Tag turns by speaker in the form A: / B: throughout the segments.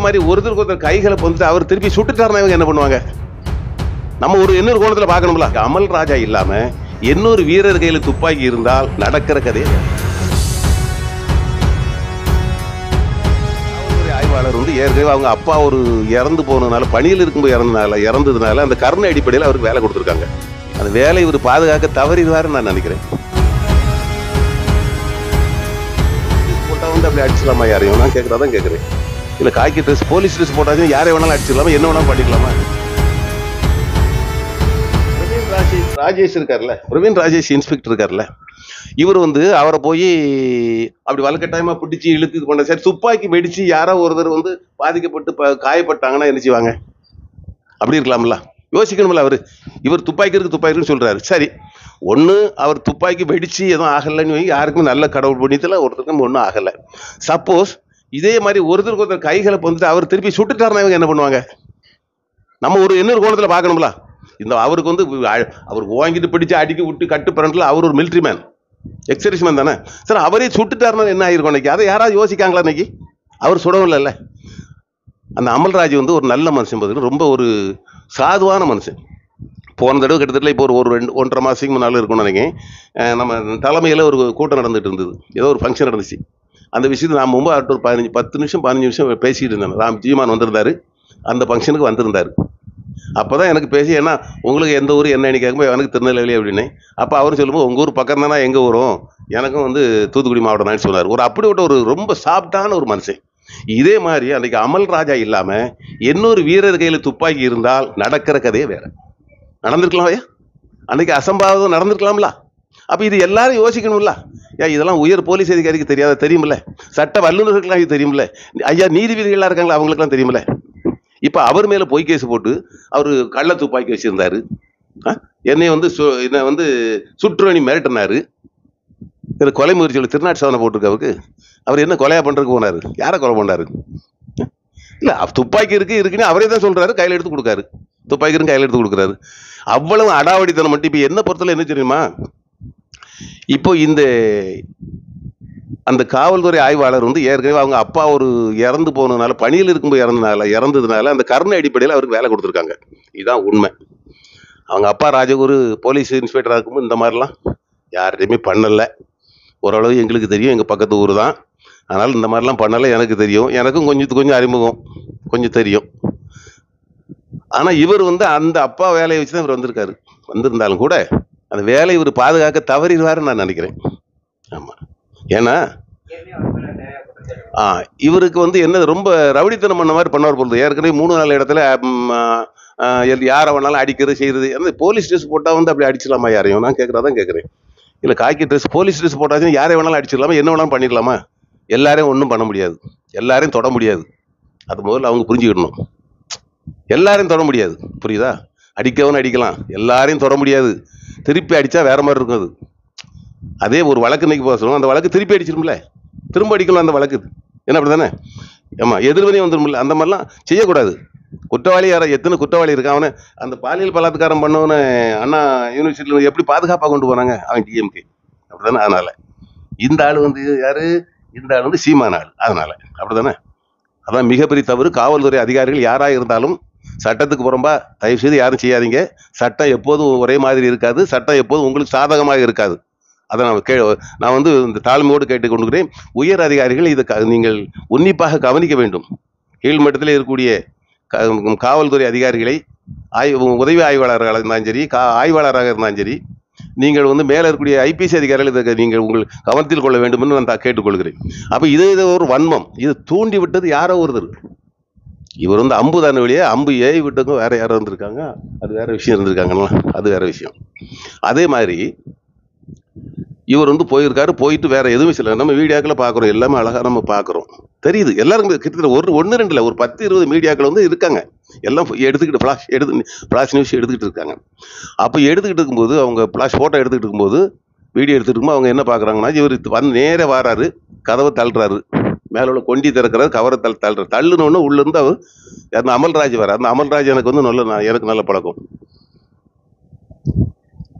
A: மாதிரி ஒருத்தருக்கு ஒருத்தர் கைகளை வந்துட்டு அவர் திருப்பி சுட்டுட்டாருன்னா இவங்க என்ன பண்ணுவாங்க? நம்ம ஒரு இன்னொரு கோணத்துல பார்க்கணும்ல. அமல் ராஜா இல்லாம இன்னொரு வீரர் கையில துப்பாக்கி இருந்தால் நடக்கிற கதையை ஆய்வாளர் வந்து ஏற்கனவே அவங்க அப்பா ஒரு இறந்து போனதுனால, பணியில் இருக்கும்போது இறந்ததுனால அந்த கருணை அடிப்படையில் அவருக்கு வேலை கொடுத்துருக்காங்க. அந்த வேலை இவர் பாதுகாக்க தவறிடுவாருன்னு நான் நினைக்கிறேன். போட்டா வந்து அப்படி அடிச்சிடலாமா யாரையும்? நான் கேட்கறதான் கேட்கிறேன். இல்ல காக்கி ட்ரெஸ், போலீஸ் ட்ரெஸ் போட்டாச்சும் யாரை வேணாலும் அடிச்சிடலாமா, என்ன வேணாலும் பண்ணிக்கலாமா? ராஜேஷ் இருக்காருல்ல, பிரவீன் ராஜேஷ் இன்ஸ்பெக்டர் இருக்காருல்ல, இவர் வந்து அவரை போய் அப்படி வழக்கட்டாயமா பிடிச்சி இழுத்து கொண்ட சரி துப்பாக்கி வெடிச்சு யாரோ ஒருத்தர் வந்து பாதிக்கப்பட்டு காயப்பட்டாங்கன்னா என்ன செய்வாங்க? அப்படி இருக்கலாம்ல, யோசிக்கணும்ல. இவர் துப்பாக்கி இருக்குன்னு சொல்றாரு. சரி, ஒண்ணு அவர் துப்பாக்கி வெடிச்சு எதுவும் ஆகலைன்னு யாருக்குமே நல்ல கடவுள் புண்ணியத்துல ஒருத்தருக்கும் ஒன்றும் ஆகலை. சப்போஸ் இதே மாதிரி ஒருத்தருக்கு ஒருத்தர் கைகளை வந்துட்டு அவர் திருப்பி சுட்டுட்டாருன்னா இவங்க என்ன பண்ணுவாங்க? நம்ம ஒரு இன்னொரு கோணத்துல பார்க்கணும்ல. இந்த அவருக்கு வந்து அவருக்கு வாங்கிட்டு பிடிச்சு அடிக்க விட்டு கட்டு பரண்டல அவர் ஒரு மிலிட்ரி மேன், எக்ஸர்வீஸ் மேன் தானே சார். அவரே சுட்டுட்டாருன்னா என்ன ஆயிருக்கும் இன்னைக்கு? அதை யாராவது யோசிக்காங்களா இன்னைக்கு? அவர் சுடவும் இல்லைல்ல. அந்த அமல்ராஜ் வந்து ஒரு நல்ல மனுஷன், பதில் ரொம்ப ஒரு சாதுவான மனுஷன். போன தடவை கிட்டத்தட்ட இப்போ ஒரு 1.5 மாதத்துக்கு முன்னால் இருக்கும்னு நினைக்கிறேன், நம்ம தலைமையில் ஒரு கூட்டம் நடந்துட்டு இருந்தது, ஏதோ ஒரு ஃபங்க்ஷன் நடந்துச்சு. அந்த விஷயத்தை நான் முன்பு அவர்கிட்ட ஒரு 15 நிமிஷம் பேசிக்கிட்டு இருந்தேன். ராம் ஜீமான் வந்திருந்தாரு, அந்த ஃபங்க்ஷனுக்கு வந்திருந்தாரு. அப்போ தான் எனக்கு பேசி, ஏன்னா உங்களுக்கு எந்த ஊர் என்னன்னு கேட்கும்போது எனக்கு திருநெல்வேலி அப்படின்னு. அப்போ அவரும் சொல்லும்போது உங்கள் ஊர் பக்கம் தானே எங்கள் ஊரும், எனக்கும் வந்து தூத்துக்குடி மாவட்டம் தான் சொன்னார். அப்படிப்பட்ட ஒரு ரொம்ப சாஃப்டான ஒரு மனுஷன். இதே மாதிரி அன்றைக்கு அமல் ராஜா இல்லாமல் இன்னொரு வீரர் கையில் துப்பாக்கி இருந்தால் நடக்கிற கதையே வேற. நடந்திருக்கலாம் ஐயா, அன்னைக்கு அசம்பாவிதம் நடந்திருக்கலாம்ல. அப்போ இது எல்லாரும் யோசிக்கணும்ல. ஐயா இதெல்லாம் உயர் போலீஸ் அதிகாரிக்கு தெரியுமில்ல, சட்ட வல்லுநர்களுக்கெல்லாம் இது தெரியுமில்ல, ஐயா நீதிபதிகளாக இருக்காங்களா அவங்களுக்குலாம் தெரியுமில்ல. இப்போ அவர் மேலே பொய் கேஸ் போட்டு அவர் கள்ள துப்பாக்கி வச்சுருந்தாரு, என்னை வந்து சுற்றுவணி மிரட்டினாரு, இதில் கொலை முயற்சியில் திருநாட்டு சாதனை போட்டிருக்கு அவருக்கு. அவர் என்ன கொலையா பண்ணுறதுக்கு போனார்? யாரை கொலை பண்ணாரு? இல்லை, துப்பாக்கி இருக்குன்னு அவரே தான் சொல்கிறாரு, கையில் எடுத்து கொடுக்காரு, துப்பாக்கி இருக்கு கையில் எடுத்து கொடுக்குறாரு. அவ்வளவு அடாவடித்தனம் மட்டும். இப்போ என்ன பொறுத்தல என்ன தெரியுமா, இப்போ அந்த காவல்துறை ஆய்வாளர் வந்து ஏற்கனவே அவங்க அப்பா ஒரு இறந்து போனதுனால, பணியில் இருக்கும்போது இறந்ததுனால அந்த கருணை அடிப்படையில் அவருக்கு வேலை கொடுத்துருக்காங்க. இதுதான் உண்மை. அவங்க அப்பா ராஜகுரு போலீஸ் இன்ஸ்பெக்டராக இருக்கும்போது இந்த மாதிரிலாம் யார்கிட்டையுமே பண்ணலை. ஓரளவு எங்களுக்கு தெரியும், எங்கள் பக்கத்து ஊர் தான், அதனால் இந்த மாதிரிலாம் பண்ணலை எனக்கு தெரியும். எனக்கும் கொஞ்சம் அறிமுகம், கொஞ்சம் தெரியும். ஆனால் இவர் வந்து அந்த அப்பா வேலையை வச்சு தான் இவர் வந்திருக்காரு. வந்திருந்தாலும் கூட அந்த வேலை இவர் பாதுகாக்க தவறிடுவாருன்னு நான் நினைக்கிறேன். ஆமாம், ஏன்னா இவருக்கு வந்து என்ன ரொம்ப ரவுடித்தனம் பண்ண மாதிரி பண்ணுவார் பொழுது. ஏற்கனவே 3-4 இடத்துல யாரை வேணாலும் அடிக்கிறது செய்கிறது. அந்த போலீஸ் ட்ரெஸ் போட்டால் வந்து அப்படி அடிச்சிடலாமா யாரையும்? நான் கேட்குறதான் கேட்குறேன். இல்லை காக்கி ட்ரெஸ், போலீஸ் ட்ரெஸ் போட்டாச்சும் யாரை வேணாலும் அடிச்சிடலாமா, என்ன வேணாலும் பண்ணிடலாமா? எல்லாரையும் ஒன்றும் பண்ண முடியாது, எல்லாரையும் தொட முடியாது. அது முதல்ல அவங்க புரிஞ்சுக்கிடணும். எல்லாரையும் தொட முடியாது, புரியுதா? அடிக்கவும் அடிக்கலாம், எல்லாரையும் தொட முடியாது. திருப்பி அடித்தா வேற மாதிரி இருக்கும். அதே ஒரு வழக்கு இன்னைக்கு பேசுகிறோம், அந்த வழக்கு திருப்பி அடிச்சிருமில்ல, திரும்ப அடிக்கலாம் அந்த வழக்கு. என்ன அப்படி தானே? ஆமாம், எதிர்வினையும் வந்துடும்ல. அந்த மாதிரிலாம் செய்யக்கூடாது. குற்றவாளி எத்தனை குற்றவாளி இருக்கான், அவனை அந்த பாலியல் பலாத்காரம் பண்ணவனை அண்ணா யூனிவர்சிட்டியில் எப்படி பாதுகாப்பாக கொண்டு போனாங்க? அவன் டிஎம்கே அப்படிதானே? அதனால இந்த ஆள் வந்து யாரு? இந்த ஆள் வந்து சீமான ஆள். அதனால அப்படிதானே? அதான் மிகப்பெரிய தவறு. காவல்துறை அதிகாரிகள் யாராக இருந்தாலும் சட்டத்துக்கு புறம்பா தயவு செய்து யாரும் செய்யாதீங்க. சட்டம் எப்போதும் ஒரே மாதிரி இருக்காது, சட்டம் எப்போதும் உங்களுக்கு சாதகமாக இருக்காது. அதை நான் வந்து இந்த தாழ்மையோடு கேட்டுக்கொண்டுக்கிறேன். உயர் அதிகாரிகள் இதை நீங்கள் உன்னிப்பாக கவனிக்க வேண்டும். கீழ்மட்டத்தில் இருக்கக்கூடிய காவல்துறை அதிகாரிகளை உதவி ஆய்வாளர்களாக இருந்தாலும் சரி, ஆய்வாளராக இருந்தாலும் சரி, நீங்கள் வந்து மேலே இருக்கக்கூடிய ஐபிஎஸ் அதிகாரிகள் இதை நீங்கள் உங்கள் கவனத்தில் கொள்ள வேண்டும் என்று நான் கேட்டுக்கொள்கிறேன். அப்போ இது ஒரு வன்மம், இது தூண்டி விட்டது யாரோ ஒருத்தர். இவர் வந்து அம்பு தானே வெளியே, அம்பு ஏறி விட்டவங்க வேற யாரும் இருந்திருக்காங்க, அது வேற விஷயம் இருந்திருக்காங்களா, அது வேற விஷயம். அதே மாதிரி இவர் வந்து போயிருக்காரு, போயிட்டு வேற எதுவுமே சொல்ல. நம்ம வீடியோக்களை பார்க்குறோம், எல்லாமே அழகாக நம்ம பார்க்குறோம், தெரியுது. எல்லாருக்கும் கிட்டத்தட்ட 1-2 இல்லை, ஒரு 10-20 மீடியாக்கள் வந்து இருக்காங்க, எல்லாம் எடுத்துக்கிட்டு ஃப்ளாஷ் நியூஸ் எடுத்துக்கிட்டு இருக்காங்க. அப்போ எடுத்துக்கிட்டு இருக்கும்போது, அவங்க ஃப்ளாஷ் ஃபோட்டோ எடுத்துக்கிட்டு இருக்கும்போது, வீடியோ எடுத்துகிட்டு இருக்கும்போது அவங்க என்ன பார்க்குறாங்கன்னா, இவர் வந்து நேரே வராரு, கதவை தள்ளுறாரு, மேலே உள்ள கொண்டி திறக்கிறாரு, கவரை தள்ளுறாரு. தள்ளுனோன்னு உள்ளேருந்து அவர் அந்த அமல்ராஜ் வர. அந்த அமல்ராஜ் எனக்கு வந்து எனக்கு நல்ல பழக்கம்.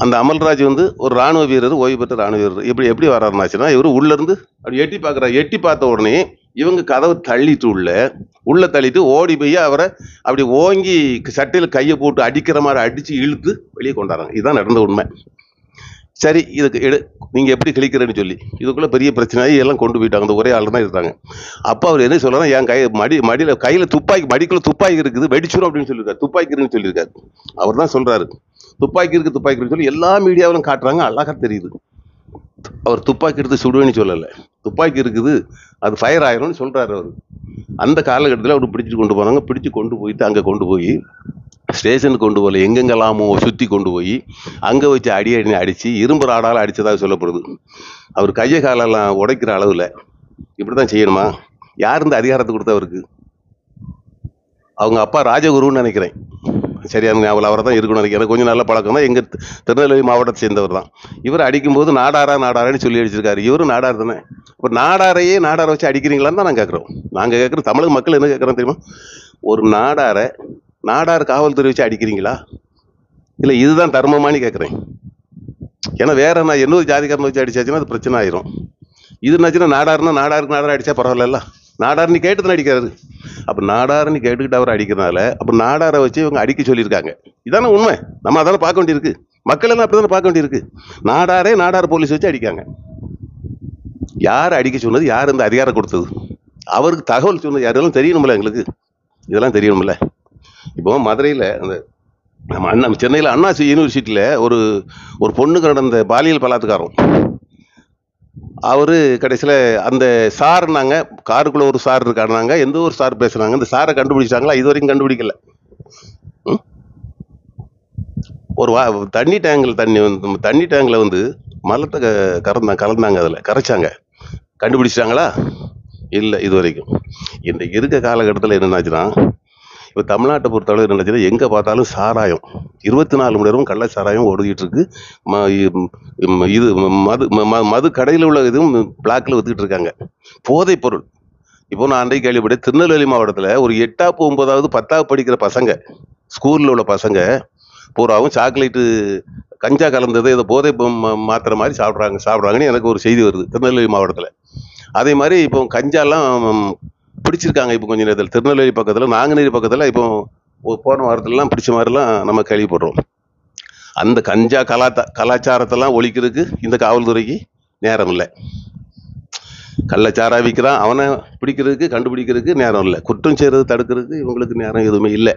A: அந்த அமல்ராஜ் வந்து ஒரு ராணுவ வீரர், ஓய்வு பெற்ற ராணுவ வீரர். எப்படி எப்படி வர்றாருனாச்சுன்னா, இவரு உள்ள இருந்து அப்படி எட்டி பார்க்குறாரு. எட்டி பார்த்த உடனே இவங்க கதவை தள்ளிட்டு உள்ள தள்ளிட்டு ஓடி போய் அவரை அப்படி ஓங்கி சட்டையில் கையை போட்டு அடிக்கிற மாதிரி அடிச்சு இழுத்து வெளியே கொண்டாடுறாங்க. இதுதான் நடந்த உண்மை. சரி, இதுக்கு நீங்க எப்படி கிழிக்கிறேன்னு சொல்லி இதுக்குள்ள பெரிய பிரச்சனையாகி எல்லாம் கொண்டு போயிட்டாங்க. அந்த ஒரே ஆள் தான் இருக்காங்க. அப்போ அவர் என்ன சொல்றாரு, என் மடியில கையில துப்பாக்கி, மடிக்குள்ள துப்பாக்கி இருக்குது, வெடிச்சிடும் அப்படின்னு சொல்லியிருக்காரு. துப்பாக்கி இருக்குன்னு சொல்லியிருக்காரு. அவர் தான் சொல்றாரு துப்பாக்கி இருக்குன்னு சொல்லி எல்லா மீடியாவிலும் காட்டுறாங்க. அழகா தெரியுது. அவர் துப்பாக்கி எடுத்து சுடுவேன்னு சொல்லலை, துப்பாக்கி இருக்குது, அது ஃபயர் ஆயிரும்னு சொல்றாரு அவர். அந்த காலகட்டத்தில் அவர் பிடிச்சிட்டு கொண்டு போனாங்க. பிடிச்சு கொண்டு போயிட்டு அங்கே கொண்டு போய் ஸ்டேஷனுக்கு கொண்டு போகல, எங்கெங்கெல்லாமோ சுற்றி கொண்டு போய் அங்கே வச்சு அடிச்சு இரும்பு ராடால் அடித்ததாக சொல்லப்படுது. அவர் கையை காலெல்லாம் உடைக்கிற அளவில் இப்படி தான் செய்யணுமா? யார் இந்த அதிகாரத்தை கொடுத்தவருக்கு? அவங்க அப்பா ராஜகுருன்னு நினைக்கிறேன், சரியான ஞாபகம் அவரை தான் இருக்கணும்னு நினைக்கிறேன். கொஞ்சம் நல்ல பழக்கம் தான். எங்கள் திருநெல்வேலி மாவட்டத்தை சேர்ந்தவர் தான். இவர் அடிக்கும்போது நாடாரான்னு சொல்லி அடிச்சிருக்காரு. இவரும் நாடார் தானே. இப்போ நாடாரை வச்சு அடிக்கிறீங்களான்னு தான் நாங்கள் கேட்குறோம். நாங்கள் கேட்குறோம், தமிழக மக்கள் என்ன கேட்குறோம் தெரியுமா? ஒரு நாடார் காவல்துறை வச்சு அடிக்கிறீங்களா? இல்லை இதுதான் தர்மமானு கேட்குறேன். ஏன்னா வேற நான் இன்னொரு ஜாதிக்காரனை வச்சு அடிச்சாச்சுன்னா அது பிரச்சனை ஆயிரும். இதுனாச்சுன்னா நாடாருக்கு அடிச்சா பரவாயில்ல. நாடார்னு கேட்டு அடிக்கிறாரு. அப்போ நாடார்னு கேட்டுக்கிட்டு அவர் அடிக்கிறனால அப்போ நாடாரை வச்சு இவங்க அடிக்க சொல்லியிருக்காங்க. இதானே உண்மை. நம்ம அதான பார்க்க வேண்டியிருக்கு. மக்கள் எல்லாம் அப்படி தானே பார்க்க வேண்டியிருக்கு. நாடார் போலீஸ் வச்சு அடிக்காங்க. யார் அடிக்க சொன்னது? யார் இந்த அதிகாரம் கொடுத்தது? அவருக்கு தகவல் சொன்னது யாரெல்லாம் தெரியணும்ல எங்களுக்கு. இதெல்லாம் தெரியணும்ல. இப்போ மதுரையில் நம்ம சென்னையில் அண்ணா யூனிவர்சிட்டியில் ஒரு பொண்ணுக்கு நடந்த பாலியல் பலாத்காரம். அவரு கடைசியில் அந்த சார்னாங்க, காருக்குள்ள ஒரு சார் இருக்காருனாங்க, எந்த ஒரு சார் பேசுனாங்க. இந்த சாரை கண்டுபிடிச்சாங்களா? இது வரைக்கும் கண்டுபிடிக்கல. ஒரு தண்ணி டேங்கில் வந்து மலத்தை கலந்தாங்க, அதில் கரைச்சாங்க. கண்டுபிடிச்சிட்டாங்களா? இல்லை, இது வரைக்கும். இன்றைக்கு இருக்க காலகட்டத்தில் என்னென்னாச்சுன்னா, இப்போ தமிழ்நாட்டை பொறுத்தளவு என்னச்சுன்னா, எங்கே பார்த்தாலும் சாராயம் 24 மணி நேரமும் கள்ள சாராயம் ஓடிக்கிட்டு இருக்கு. இது மது கடையில் உள்ள இதுவும் பிளாக்ல வித்துக்கிட்டு இருக்காங்க. போதைப் பொருள். இப்போ நான் அன்றைக்கு கேள்விப்பட்டேன், திருநெல்வேலி மாவட்டத்தில் ஒரு 8வது 9வது 10வது படிக்கிற பசங்க, ஸ்கூலில் உள்ள பசங்க பூராவும் சாக்லேட்டு கஞ்சா கலந்தது ஏதோ போதை மாத்திரை மாதிரி சாப்பிட்றாங்கன்னு எனக்கு ஒரு செய்தி வருது திருநெல்வேலி மாவட்டத்தில். அதே மாதிரி இப்போ கஞ்சாலாம் பிடிச்சிருக்காங்க. இப்போ கொஞ்சம் நேரத்தில் திருநெல்வேலி பக்கத்தில், நாங்குநேரி பக்கத்தில் இப்போ போன வாரத்துலலாம் பிடிச்ச மாதிரிலாம் நம்ம கேள்விப்படுறோம். அந்த கஞ்சா கலாச்சாரத்தெல்லாம் ஒழிக்கிறதுக்கு இந்த காவல்துறைக்கு நேரம் இல்லை. கள்ளச்சாரா விற்கிறான், அவனை பிடிக்கிறதுக்கு கண்டுபிடிக்கிறதுக்கு நேரம் இல்லை. குற்றம் செய்கிறது தடுக்கிறதுக்கு இவங்களுக்கு நேரம் எதுவுமே இல்லை.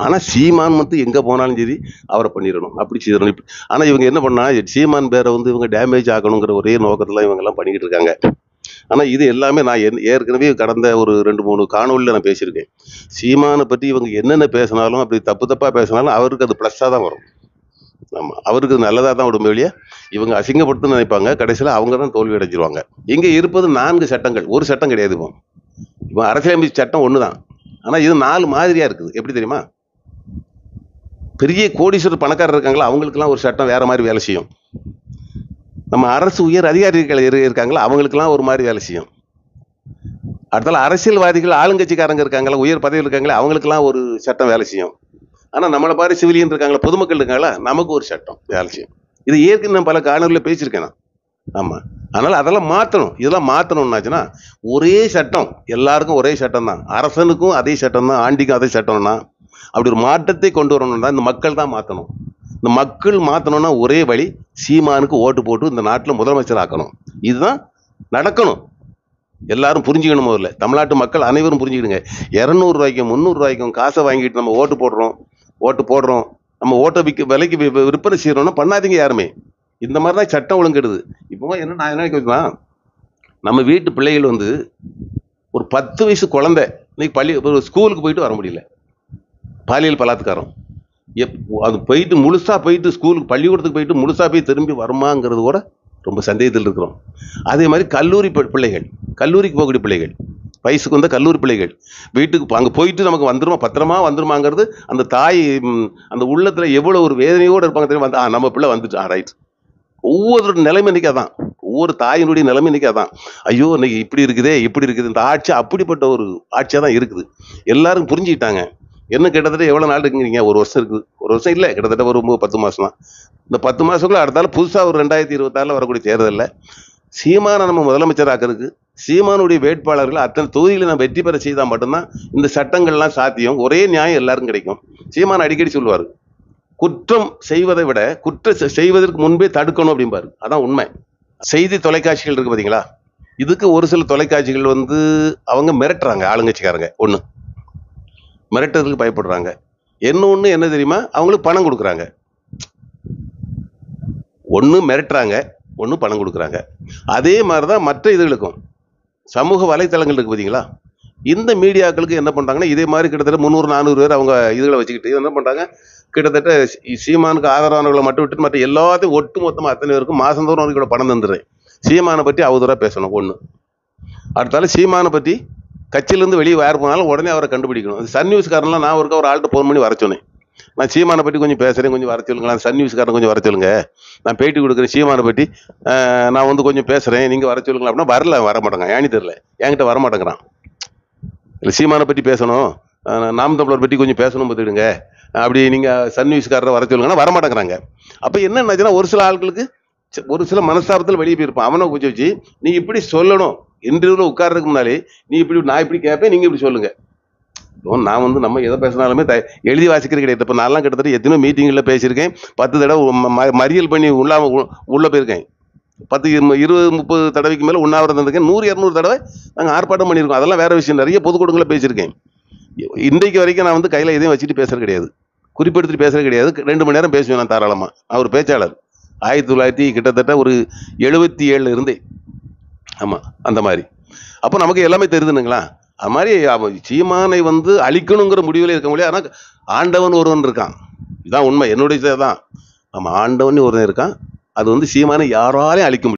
A: ஆனால் சீமான் வந்து எங்கே போனாலும் சரி அவரை பண்ணிடணும், அப்படி செய்யணும். ஆனால் இவங்க என்ன பண்ணா, சீமான் பேரை வந்து இவங்க டேமேஜ் ஆகணுங்கிற ஒரே நோக்கத்தில் இவங்கெல்லாம் பண்ணிக்கிட்டு இருக்காங்க. ஆனால் இது எல்லாமே நான் ஏற்கனவே கடந்த ஒரு 2-3 காணொலியில் நான் பேசியிருக்கேன். சீமானை பற்றி இவங்க என்னென்ன பேசினாலும், அப்படி தப்பாக பேசினாலும் அவருக்கு அது ப்ளஸ்ஸாக தான் வரும். ஆமாம், அவருக்கு நல்லதாக தான் விடும் வெளியே. இவங்க அசிங்கப்படுத்துன்னு நினைப்பாங்க, கடைசியில் அவங்க தான் தோல்வி அடைஞ்சிருவாங்க. இங்கே இருப்பது 4 சட்டங்கள், ஒரு சட்டம் கிடையாது. இப்போ அரசியலமைப்பு சட்டம் ஒன்று தான். ஆனால் இது 4 மாதிரியாக இருக்குது. எப்படி தெரியுமா? பெரிய கோடீஸ்வரர் பணக்காரர் இருக்காங்களா, அவங்களுக்கெல்லாம் ஒரு சட்டம் வேற மாதிரி வேலை செய்யும். நம்ம அரசு உயர் அதிகாரிகள் இருக்காங்களா, அவங்களுக்கெல்லாம் ஒரு மாதிரி வேலை செய்யும். அடுத்தால அரசியல்வாதிகள் ஆளுங்கட்சிக்காரங்க இருக்காங்களா, உயர் பதவியில் இருக்காங்களா, அவங்களுக்கெல்லாம் ஒரு சட்டம் வேலை செய்யும். ஆனால் நம்மளை மாதிரி சிவிலியன் இருக்காங்களா, பொதுமக்கள் இருக்காங்களா, நமக்கு ஒரு சட்டம் வேலை செய்யும். இது ஏற்கனவே நான் பல காணொலியில் பேசியிருக்கேன் நான். ஆமாம், அதனால் அதெல்லாம் மாற்றணும். இதெல்லாம் மாற்றணும்னாச்சுன்னா ஒரே சட்டம், எல்லாருக்கும் ஒரே சட்டம் தான். அரசனுக்கும் அதே சட்டம் தான், ஆண்டிக்கும் அதே சட்டம்னா அப்படி ஒரு மாற்றத்தை கொண்டு வரணும்னா இந்த மக்கள் தான் மாற்றணும். இந்த மக்கள் மாற்றணும்னா ஒரே வழி, சீமானுக்கு ஓட்டு போட்டு இந்த நாட்டில் முதலமைச்சர் ஆக்கணும். இதுதான் நடக்கணும். எல்லாரும் புரிஞ்சுக்கணும். முதல்ல தமிழ்நாட்டு மக்கள் அனைவரும் புரிஞ்சுக்கிடுங்க. 200 ரூபாய்க்கும் 300 ரூபாய்க்கும் காசை வாங்கிட்டு நம்ம ஓட்டு போடுறோம், நம்ம ஓட்டை விலைக்கு விற்பனை செய்யறோம்னா பண்ணாதீங்க யாருமே. இந்த மாதிரி தான் சட்டம் ஒழுங்கிடுது. இப்போ என்ன நான் என்ன கேட்குறேன்னா, நம்ம வீட்டு பிள்ளைகள் வந்து ஒரு 10 வயசு குழந்தை இன்னைக்கு ஸ்கூலுக்கு போயிட்டு வர முடியல, பாலியல் பலாத்காரம். அது போயிட்டு முழுசா போயிட்டு ஸ்கூலுக்கு பள்ளிக்கூடத்துக்கு போயிட்டு முழுசா போய் திரும்பி வருமாங்கிறது கூட ரொம்ப சந்தேகத்தில் இருக்கிறோம். அதே மாதிரி கல்லூரிக்கு போகக்கூடிய பிள்ளைகள், வயசுக்கு வந்த கல்லூரி பிள்ளைகள் வீட்டுக்கு அங்கே போயிட்டு நமக்கு வந்துருமாங்கிறது அந்த தாய் அந்த உள்ளத்துல எவ்வளவு ஒரு வேதனையோடு இருப்பாங்க தெரியுமா? நம்ம பிள்ளை வந்துட்டு ரைட். ஒவ்வொரு நிலைமை இன்னைக்கு அதான், ஒவ்வொரு தாயினுடைய நிலைமை இன்னைக்கு அதான். ஐயோ இன்னைக்கு இப்படி இருக்குது. இந்த ஆட்சி அப்படிப்பட்ட ஒரு ஆட்சியாக தான் இருக்குது. எல்லாரும் புரிஞ்சுக்கிட்டாங்க. என்ன கிட்டத்தட்ட எவ்வளோ நாள் இருக்குங்கிறீங்க? ஒரு வருஷம் இருக்குது. ஒரு வருஷம் இல்லை, கிட்டத்தட்ட ஒரு 10 மாதம் தான். இந்த 10 மாதத்துக்குள்ள அடுத்தால புதுசாக ஒரு 2026 வரக்கூடிய தேர்தலில் சீமானை நம்ம முதலமைச்சர் ஆக்கிறதுக்கு சீமானுடைய வேட்பாளர்கள் அத்தனை தொகுதிகளை நம்ம வெற்றி பெற செய்தால் மட்டும்தான் இந்த சட்டங்கள்லாம் சாத்தியம். ஒரே நியாயம் எல்லாருக்கும் கிடைக்கும். சீமான் அடிக்கடி சொல்லுவார், குற்றம் செய்வதை விட குற்றம் செய்வதற்கு முன்பே தடுக்கணும் அப்படிம்பாரு. அதான் உண்மை. செய்தி தொலைக்காட்சிகள் இருக்கு பார்த்தீங்களா, இதுக்கு ஒரு சில தொலைக்காட்சிகள் வந்து அவங்க மிரட்டுறாங்க. ஆளுங்கட்சிக்காரங்க ஒன்று மிரட்டுறதுக்கு பயப்படுறாங்க. இன்னொன்று என்ன தெரியுமா, அவங்களுக்கு பணம் கொடுக்குறாங்க. ஒன்று மிரட்டுறாங்க, ஒன்று பணம் கொடுக்குறாங்க. அதே மாதிரி தான் மற்ற இதுகளுக்கும் சமூக வலைத்தளங்கள் இருக்குது பார்த்தீங்களா, இந்த மீடியாக்களுக்கு என்ன பண்ணுறாங்கன்னா, இதே மாதிரி கிட்டத்தட்ட 300-400 பேர் அவங்க இதுகளை வச்சுக்கிட்டு என்ன பண்ணுறாங்க, கிட்டத்தட்ட சீமானுக்கு ஆதரவானவர்களை மட்டும் விட்டு மற்ற எல்லாத்தையும் ஒட்டு மொத்தமாக அத்தனை பேருக்கும் மாதந்தோறும் அவருக்கு பணம் தந்துடுறேன். சீமானை பற்றி அவதூறாக பேசணும் ஒன்று. அடுத்தால சீமானை பற்றி கட்சியிலேருந்து வெளியே யார் போனாலும் உடனே அவரை கண்டுபிடிக்கணும். சன் நியூஸ்காரன்லாம் நான் ஒரு ஆள்கிட்ட ஃபோன் பண்ணி வர சொன்னேன், நான் சீமானை பற்றி கொஞ்சம் பேசுகிறேன், கொஞ்சம் வர சொல்லுங்களா, சன் நியூஸ்காரன் கொஞ்சம் வர சொல்லுங்க, நான் பேட்டி கொடுக்குறேன் சீமானை பற்றி, நான் வந்து கொஞ்சம் பேசுகிறேன், நீங்கள் வர சொல்லுங்களா அப்படின்னா வர மாட்டேங்க. ஏன்னு தெரியல, என்கிட்ட வர மாட்டேங்கிறான். இல்லை சீமானை பற்றி பேசணும், நாம் தமிழர் பற்றி கொஞ்சம் பேசணும் பார்த்துடுங்க, அப்படி நீங்கள் சன் நியூஸ்காரரை வர சொல்லுங்கன்னா வர மாட்டேங்கிறாங்க. அப்போ என்னன்னாச்சுன்னா, ஒரு சில ஆட்களுக்கு ஒரு சில மனஸ்தாபத்தில் வெளியே போயிருப்பான். அவனை கொஞ்சம் வச்சு நீ இப்படி சொல்லணும், இன்டர்வியூவில் உட்கார்றதுக்கு முன்னாலே நீ இப்படி, நான் இப்படி கேட்பேன், நீங்கள் இப்படி சொல்லுங்க. நான் வந்து நம்ம எதை பேசினாலுமே எழுதி வாசிக்கிறது கிடையாது. இப்போ நான்லாம் கிட்டத்தட்ட எத்தனையோ மீட்டிங்கில் பேசியிருக்கேன். 10 தடவை மறியல் பண்ணி உள்ளே போயிருக்கேன். 10, 20, 30 தடவைக்கு மேலே உண்ணாவிரதம் இருந்திருக்கேன். 100-200 தடவை நாங்கள் ஆர்ப்பாட்டம் பண்ணியிருக்கோம். அதெல்லாம் வேற விஷயம். நிறைய பொதுக்கூட்டங்களில் பேசியிருக்கேன். இன்றைக்கு வரைக்கும் நான் வந்து கையில் எதையும் வச்சுட்டு பேசுறது கிடையாது, குறிப்பெடுத்துட்டு பேசுறது கிடையாது. 2 மணி நேரம் பேசுவேன் நான் தாராளமாக. அவர் பேச்சாளர் 1900 கிட்டத்தட்ட ஒரு 77 இருந்தே. ஆமாம், அந்த மாதிரி. அப்போ நமக்கு எல்லாமே தெரியுதுனுங்களா. அது மாதிரி சீமானை வந்து அழிக்கணுங்கிற முடிவில் இருக்க முடியாது. ஆனால் ஆண்டவன் ஒருவன் இருக்கான், இதுதான் உண்மை. என்னுடைய தான். ஆமாம், ஆண்டவன் ஒருவன் இருக்கான். அது வந்து சீமானை யாராலையும் அழிக்க முடியும்.